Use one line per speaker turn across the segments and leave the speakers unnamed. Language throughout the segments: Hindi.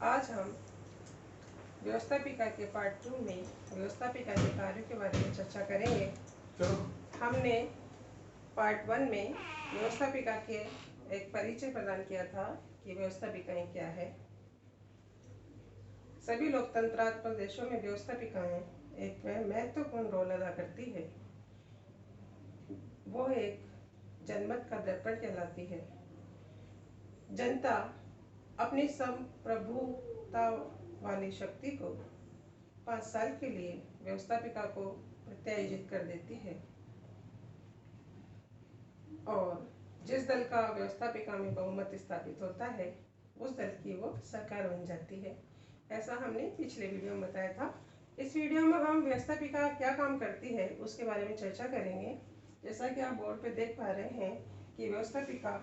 आज हम व्यवस्थापिका के पार्ट 2 में व्यवस्थापिका के कार्यों के बारे में चर्चा करेंगे। हमने पार्ट 1 में व्यवस्थापिका के एक परिचय प्रदान किया था कि व्यवस्थापिकाएं क्या है। सभी लोकतंत्रात्मक देशों में व्यवस्थापिकाएं एक महत्वपूर्ण रोल अदा करती है। वो एक जनमत का दर्पण कहलाती है। जनता अपनी संप्रभुता वाली शक्ति को 5 साल के लिए व्यवस्थापिका को प्रत्यायोजित कर देती है और जिस दल का व्यवस्थापिका में बहुमत स्थापित होता है उस दल की वो सरकार बन जाती है। ऐसा हमने पिछले वीडियो में बताया था। इस वीडियो में हम व्यवस्थापिका क्या काम करती है उसके बारे में चर्चा करेंगे। जैसा कि आप बोर्ड पे देख पा रहे हैं कि व्यवस्थापिका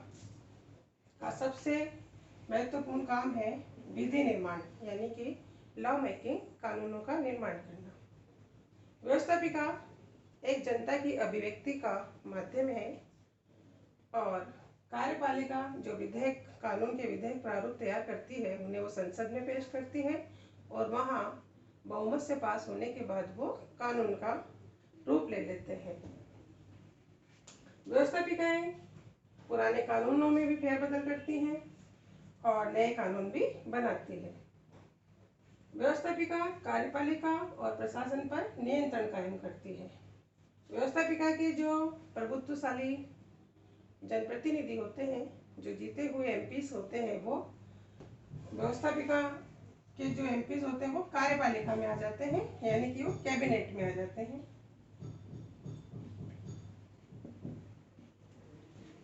का सबसे महत्वपूर्ण काम है विधि निर्माण, यानी कि लॉ मेकिंग, कानूनों का निर्माण करना। व्यवस्थापिका एक जनता की अभिव्यक्ति का माध्यम है और कार्यपालिका जो विधेयक, कानून के विधेयक प्रारूप तैयार करती है उन्हें वो संसद में पेश करती है और वहाँ बहुमत से पास होने के बाद वो कानून का रूप ले लेते हैं। व्यवस्थापिकाएं पुराने कानूनों में भी फेरबदल करती हैं और नए कानून भी बनाती है। व्यवस्थापिका कार्यपालिका और प्रशासन पर नियंत्रण कायम करती है। व्यवस्थापिका के जो प्रभुत्वशाली जनप्रतिनिधि होते हैं, जो जीते हुए एमपीस होते हैं, वो व्यवस्थापिका के जो एमपीस होते हैं वो कार्यपालिका में आ जाते हैं, यानी कि वो कैबिनेट में आ जाते हैं।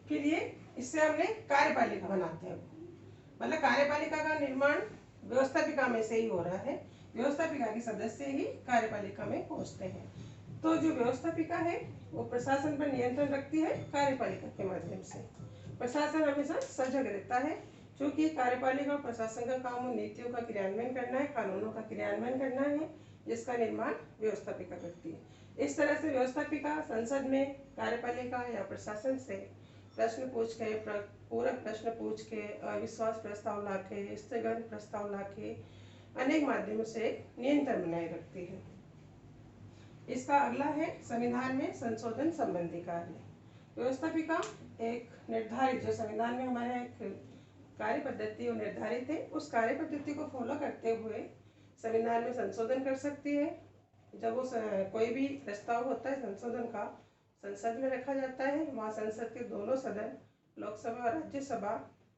फिर ये इससे हमने कार्यपालिका बनाते हैं, मतलब कार्यपालिका का निर्माण व्यवस्थापिका में से ही हो रहा है। व्यवस्थापिका के सदस्य ही कार्यपालिका में पहुंचते हैं। तो जो व्यवस्थापिका है वो प्रशासन पर नियंत्रण रखती है कार्यपालिका के माध्यम से। प्रशासन हमेशा सजग रहता है क्योंकि कार्यपालिका और प्रशासन का काम नीतियों का क्रियान्वयन करना है, कानूनों का क्रियान्वयन करना है, जिसका निर्माण व्यवस्थापिका करती है। इस तरह से व्यवस्थापिका संसद में कार्यपालिका या प्रशासन से प्रश्न पूछ के, पूरक प्रश्न पूछ के, अविश्वास प्रस्ताव लाके, स्थगन प्रस्ताव लाके अनेक माध्यमों से नियंत्रण बनाए रखती है। इसका अगला है संविधान में संशोधन संबंधी कार्य। व्यवस्थापिका एक निर्धारित, जो संविधान में हमारे एक कार्य पद्धति निर्धारित है, उस कार्य पद्धति को फॉलो करते हुए संविधान में संशोधन कर सकती है। जब वो कोई भी प्रस्ताव होता है संशोधन का, संसद में रखा जाता है, वहाँ संसद के दोनों सदन, लोकसभा और राज्यसभा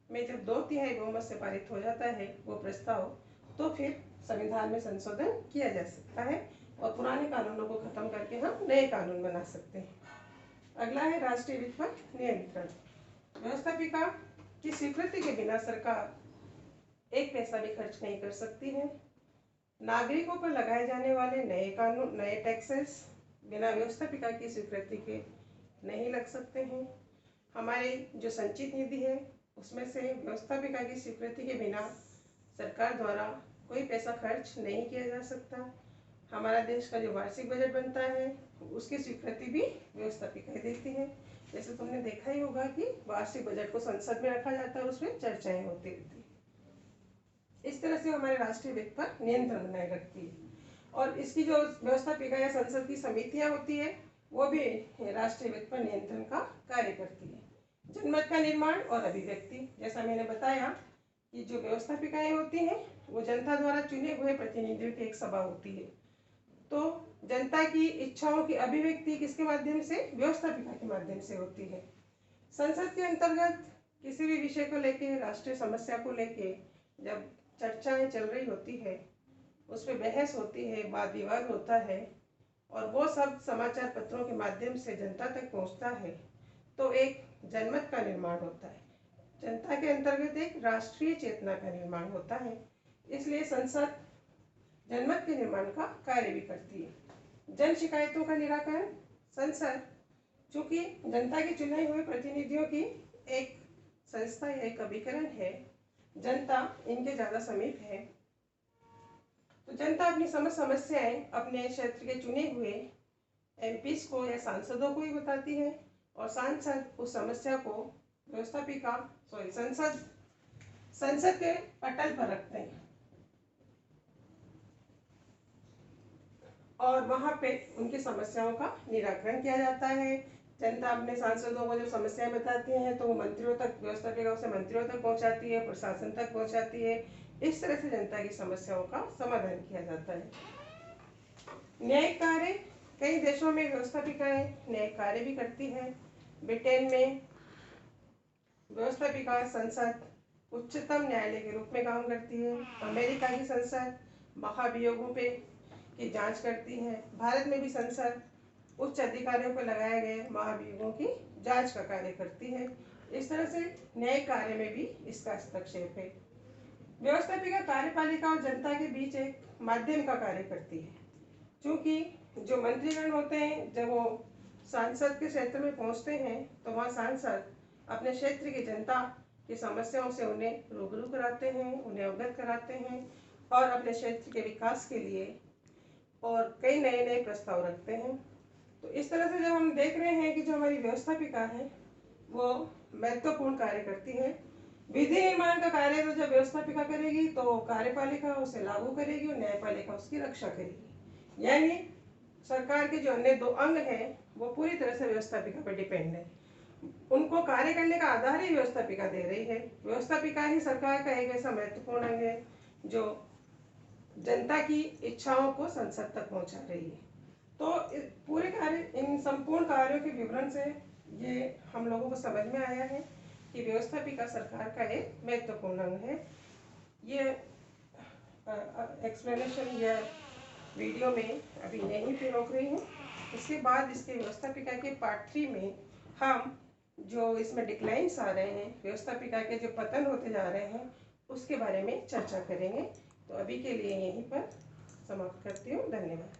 में जब 2/3 बहुमत से पारित हो जाता है वो प्रस्ताव, तो फिर संविधान में संशोधन किया जा सकता है और पुराने कानूनों को खत्म करके हम नए कानून बना सकते हैं। अगला है राष्ट्रीय वित्त पर नियंत्रण। व्यवस्थापिका की स्वीकृति के बिना सरकार एक पैसा भी खर्च नहीं कर सकती है। नागरिकों पर लगाए जाने वाले नए कानून, नए टैक्सेस बिना व्यवस्थापिका की स्वीकृति के नहीं लग सकते हैं। हमारी जो संचित निधि है उसमें से व्यवस्थापिका की स्वीकृति के बिना सरकार द्वारा कोई पैसा खर्च नहीं किया जा सकता। हमारा देश का जो वार्षिक बजट बनता है उसकी स्वीकृति भी व्यवस्थापिका देती है। जैसे तुमने देखा ही होगा कि वार्षिक बजट को संसद में रखा जाता है, उसमें चर्चाएं होती रहती है। इस तरह से हमारे राष्ट्रीय वित्त पर नियंत्रण बनाए रखती है और इसकी जो व्यवस्थापिका या संसद की समितियां होती है वो भी राष्ट्रीय वित्त पर नियंत्रण का कार्य करती है। जनमत का निर्माण और अभिव्यक्ति, जैसा मैंने बताया कि जो व्यवस्थापिकाएं होती हैं वो जनता द्वारा चुने हुए प्रतिनिधियों की एक सभा होती है। तो जनता की इच्छाओं की अभिव्यक्ति किसके माध्यम से? व्यवस्थापिका के माध्यम से होती है। संसद के अंतर्गत किसी भी विषय को लेके, राष्ट्रीय समस्या को लेके जब चर्चाएं चल रही होती है, उस पर बहस होती है, वाद विवाद होता है और वो सब समाचार पत्रों के माध्यम से जनता तक पहुंचता है, तो एक जनमत का निर्माण होता है। जनता के अंतर्गत एक राष्ट्रीय चेतना का निर्माण होता है। इसलिए संसद जनमत के निर्माण का कार्य भी करती है। जन शिकायतों का निराकरण, संसद चूंकि जनता के चुने हुए प्रतिनिधियों की एक संस्था या एक अभिकरण है, जनता इनके ज़्यादा समीप है, तो जनता अपनी समस्याएं अपने क्षेत्र के चुने हुए एमपीस को या सांसदों को ही बताती है और सांसद उस समस्या को व्यवस्थापिका संसद के पटल पर रखते हैं और वहाँ पे उनकी समस्याओं का निराकरण किया जाता है। जनता अपने सांसदों को जब समस्याएं बताती हैं तो वो मंत्रियों तक, व्यवस्थापिका उसे मंत्रियों तक पहुँचाती है, प्रशासन तक पहुँचाती है। इस तरह से जनता की समस्याओं का समाधान किया जाता है। न्यायिक कार्य, कई देशों में व्यवस्थापिकाएं न्यायिक कार्य भी करती हैं। ब्रिटेन में व्यवस्थापिका संसद उच्चतम न्यायालय के रूप में काम करती है। अमेरिका की संसद महाभियोगों पे की जांच करती है। भारत में भी संसद उच्च अधिकारियों को लगाए गए महाभियोगों की जांच का कार्य करती है। इस तरह से न्यायिक कार्य में भी इसका हस्तक्षेप है। व्यवस्थापिका कार्यपालिका और जनता के बीच एक माध्यम का कार्य करती है, क्योंकि जो मंत्रीगण होते हैं जब वो सांसद के क्षेत्र में पहुंचते हैं तो वहाँ सांसद अपने क्षेत्र की जनता की समस्याओं से उन्हें रूबरू कराते हैं, उन्हें अवगत कराते हैं और अपने क्षेत्र के विकास के लिए और कई नए नए प्रस्ताव रखते हैं। तो इस तरह से जब हम देख रहे हैं कि जो हमारी व्यवस्थापिका है वो महत्वपूर्ण कार्य करती है। विधि निर्माण का कार्य तो जब व्यवस्थापिका करेगी तो कार्यपालिका उसे लागू करेगी और न्यायपालिका उसकी रक्षा करेगी। यानी सरकार के जो अन्य दो अंग हैं वो पूरी तरह से व्यवस्थापिका पर डिपेंड है। उनको कार्य करने का आधार ही व्यवस्थापिका दे रही है। व्यवस्थापिका ही सरकार का एक ऐसा महत्वपूर्ण अंग है जो जनता की इच्छाओं को संसद तक पहुंचा रही है। तो पूरे कार्य, इन संपूर्ण कार्यों के विवरण से ये हम लोगों को समझ में आया है कि व्यवस्थापिका सरकार का एक महत्वपूर्ण अंग है। ये एक्सप्लेनेशन या वीडियो में अभी यहीं पे रोक रही हूँ। इसके बाद इसके व्यवस्थापिका के पार्ट 3 में हम जो इसमें डिक्लाइंस आ रहे हैं, व्यवस्थापिका के जो पतन होते जा रहे हैं, उसके बारे में चर्चा करेंगे। तो अभी के लिए यहीं पर समाप्त करती हूँ। धन्यवाद।